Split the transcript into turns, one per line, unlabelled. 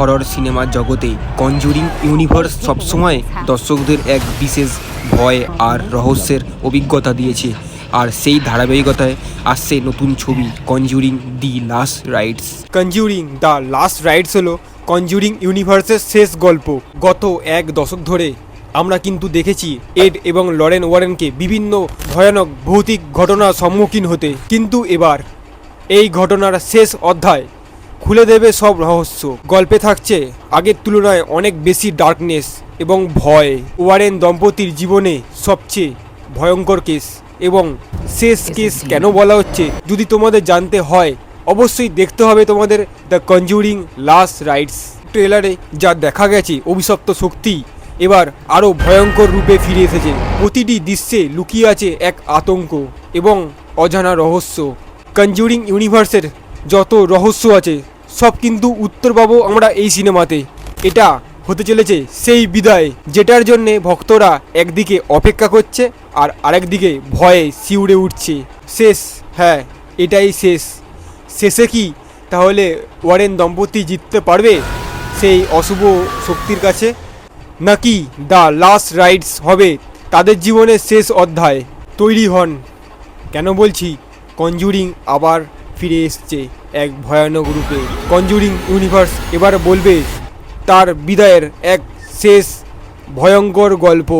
Horror সিনেমার জগতে conjuring universe সবসময় দর্শকদের এক বিশেষ ভয় আর রহস্যের অভিজ্ঞতা দিয়েছে। আর সেই ধারাবাহিকতায় আসছে নতুন ছবি conjuring the last rights. Conjuring the last rights হলো কনজুরিং ইউনিভার্সের শেষ গল্প। গত এক দশক ধরে আমরা কিন্তু দেখেছি এড এবং লরেন ওয়ারেনকে বিভিন্ন ভয়ানক ভৌতিক ঘটনার সম্মুখীন হতে, কিন্তু এবার এই ঘটনার শেষ অধ্যায় খুলে দেবে সব রহস্য। গল্পে থাকছে আগের তুলনায় অনেক বেশি ডার্কনেস এবং ভয়। ওয়ারেন দম্পতির জীবনে সবচেয়ে ভয়ঙ্কর কেস এবং শেষ কেস কেন বলা হচ্ছে যদি তোমাদের জানতে হয় অবশ্যই দেখতে হবে তোমাদের দ্য কনজুরিং লাস্ট রাইটস। ট্রেলারে যা দেখা গেছে অভিশপ্ত শক্তি এবার আরও ভয়ঙ্কর রূপে ফিরে এসেছে। প্রতিটি দৃশ্যে লুকিয়ে আছে এক আতঙ্ক এবং অজানা রহস্য। কনজুরিং ইউনিভার্সের যত রহস্য আছে সব কিন্তু উত্তর পাবো আমরা এই সিনেমাতে। এটা হতে চলেছে সেই বিদায় যেটার জন্যে ভক্তরা একদিকে অপেক্ষা করছে আর আরেকদিকে ভয়ে শিউরে উঠছে। শেষ, হ্যাঁ এটাই শেষ। শেষে কি তাহলে ওয়ারেন দম্পতি জিততে পারবে সেই অশুভ শক্তির কাছে, নাকি দ্য লাস্ট রাইটস হবে তাদের জীবনের শেষ অধ্যায়? তৈরি হন, কেন বলছি কনজুরিং আবার ফিরে এসছে এক ভয়ানক রূপে। কনজুরিং ইউনিভার্স এবার বলবে তার বিদায়ের এক শেষ ভয়ঙ্কর গল্প।